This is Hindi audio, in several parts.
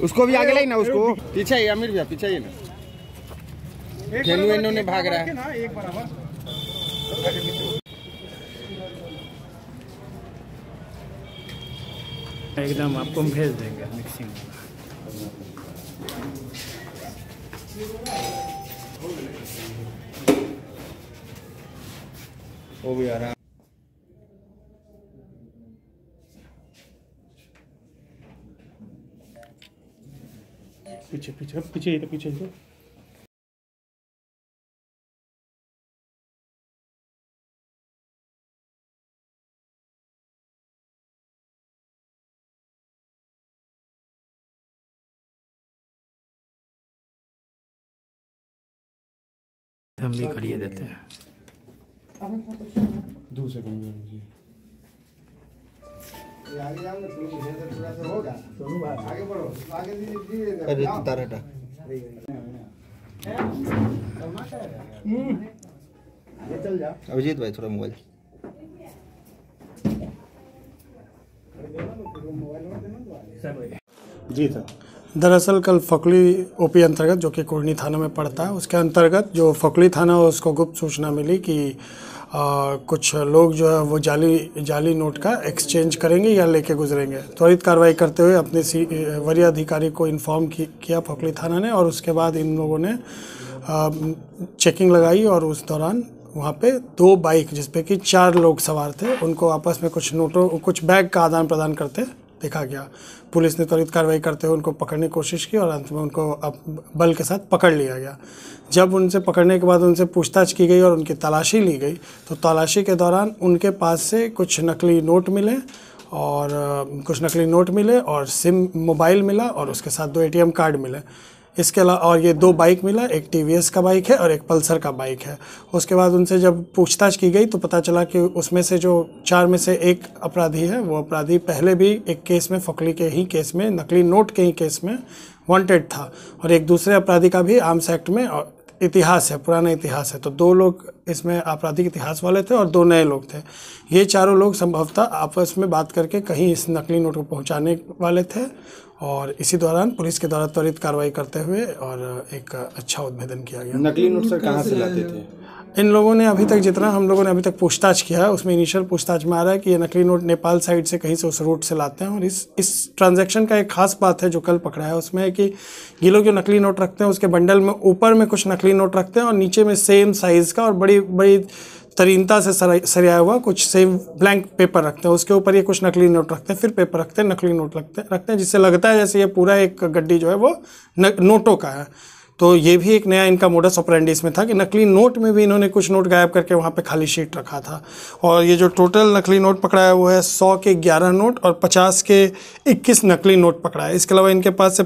उसको भी आगे लाई ना, उसको पीछे ही अमीर भैया पीछे ही ना, खेलू इन्होंने भाग रहा है एक बराबर। एकदम आपको भेज देंगे मिक्सिंग। वो भी आ रहा है। पीछे पीछे पीछे ही तो पीछे ही तो। हम भी करिए देते हैं। दूसरे आगे बढ़ो, आगे ताराटा चल जा। अभिजीत भाई थोड़ा मोबाइल जी सर। दरअसल कल फकली ओपी अंतर्गत जो कि कुर्नी थाना में पड़ता है, उसके अंतर्गत जो फकली थाना उसको गुप्त सूचना मिली कि कुछ लोग जो है वो जाली नोट का एक्सचेंज करेंगे या लेके गुजरेंगे। त्वरित कार्रवाई करते हुए अपने वरीय अधिकारी को इन्फॉर्म किया फकली थाना ने, और उसके बाद इन लोगों ने चेकिंग लगाई और उस दौरान वहाँ पे 2 बाइक जिसपे कि 4 लोग सवार थे, उनको आपस में कुछ बैग का आदान प्रदान करते देखा गया। पुलिस ने त्वरित कार्रवाई करते हुए उनको पकड़ने की कोशिश की और अंत में उनको बल के साथ पकड़ लिया गया। जब उनसे पकड़ने के बाद उनसे पूछताछ की गई और उनकी तलाशी ली गई, तो तलाशी के दौरान उनके पास से कुछ नकली नोट मिले और सिम मोबाइल मिला और उसके साथ 2 ATM कार्ड मिले। इसके अलावा और ये 2 बाइक मिला, एक TVS का बाइक है और एक पल्सर का बाइक है। उसके बाद उनसे जब पूछताछ की गई तो पता चला कि उसमें से जो 4 में से एक अपराधी है, वो अपराधी पहले भी एक केस में, फकली के ही केस में, नकली नोट के ही केस में वांटेड था, और एक दूसरे अपराधी का भी आर्म्स एक्ट में इतिहास है, पुराना इतिहास है। तो 2 लोग इसमें आपराधिक इतिहास वाले थे और 2 नए लोग थे। ये चारों लोग संभवतः आपस में बात करके कहीं इस नकली नोट को पहुंचाने वाले थे, और इसी दौरान पुलिस के द्वारा त्वरित कार्रवाई करते हुए और एक अच्छा उद्भेदन किया गया। नकली नोट सर कहाँ से लाते थे? इन लोगों ने अभी तक जितना हम लोगों ने अभी तक पूछताछ किया है, उसमें इनिशियल पूछताछ में आ रहा है कि ये नकली नोट नेपाल साइड से कहीं से उस रूट से लाते हैं। और इस ट्रांजैक्शन का एक खास बात है जो कल पकड़ा है, उसमें है कि ये लोग जो नकली नोट रखते हैं उसके बंडल में ऊपर में कुछ नकली नोट रखते हैं और नीचे में सेम साइज़ का और बड़ी बड़ी तरीनता से सरिया हुआ कुछ सेम ब्लैंक पेपर रखते हैं। उसके ऊपर ये कुछ नकली नोट रखते हैं, फिर पेपर रखते हैं, नकली नोट रखते हैं, जिससे लगता है जैसे ये पूरा एक गड्डी जो है वो नोटों का है। तो ये भी एक नया इनका मोडस ऑपरेंडी इसमें था कि नकली नोट में भी इन्होंने कुछ नोट गायब करके वहाँ पे खाली शीट रखा था। और ये जो टोटल नकली नोट पकड़ा है वो है 100 के 11 नोट और 50 के 21 नकली नोट पकड़ा है। इसके अलावा इनके पास से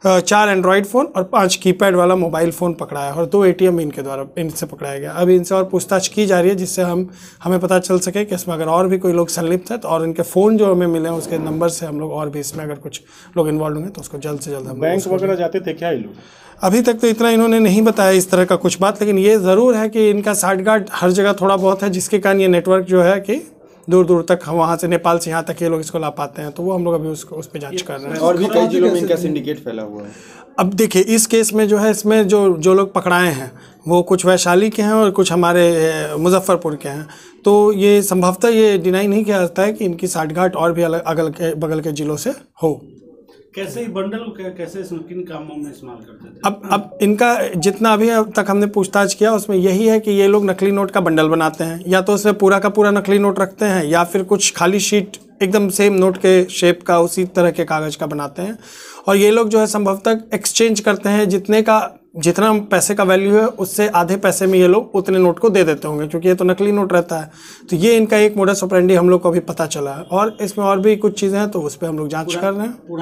4 एंड्रॉयड फ़ोन और 5 कीपैड वाला मोबाइल फ़ोन पकड़ा है, और 2 ATM इनके द्वारा इनसे पकड़ाया गया। अभी इनसे और पूछताछ की जा रही है, जिससे हमें पता चल सके कि इसमें अगर और भी कोई लोग संलिप्त है तो, और इनके फ़ोन जो हमें मिले हैं उसके नंबर से हम लोग और भी इसमें अगर कुछ लोग इन्वॉल्व होंगे तो उसको जल्द से जल्द हम बैंक वगैरह जाते थे क्या ये लोग? अभी तक तो इतना इन्होंने नहीं बताया इस तरह का कुछ बात, लेकिन ये ज़रूर है कि इनका साठगांठ हर जगह थोड़ा बहुत है, जिसके कारण ये नेटवर्क जो है कि दूर दूर तक, वहाँ से नेपाल से यहाँ तक ये लोग इसको ला पाते हैं। तो वो हम लोग अभी उस पर जांच कर रहे हैं। और भी कई जिलों में इनका सिंडिकेट फैला हुआ है। अब देखिए इस केस में जो है, इसमें जो लोग पकड़ाए हैं वो कुछ वैशाली के हैं और कुछ हमारे मुजफ्फरपुर के हैं। तो ये संभवतः ये डिनाई नहीं किया जाता है कि इनकी साठगांठ और भी अगल के बगल के जिलों से हो। कैसे बंडल कैसे किन कामों में इस्तेमाल करते थे? अब इनका जितना अभी अब तक हमने पूछताछ किया उसमें यही है कि ये लोग नकली नोट का बंडल बनाते हैं, या तो उसमें पूरा का पूरा नकली नोट रखते हैं, या फिर कुछ खाली शीट एकदम सेम नोट के शेप का उसी तरह के कागज़ का बनाते हैं। और ये लोग जो है संभवतः एक्सचेंज करते हैं, जितना पैसे का वैल्यू है उससे आधे पैसे में ये लोग उतने नोट को दे देते होंगे, क्योंकि ये तो नकली नोट रहता है। तो ये इनका एक मोडस ऑपरेंडी हम लोग को अभी पता चला है, और इसमें और भी कुछ चीज़ें हैं तो उस पर हम लोग जांच कर रहे हैं।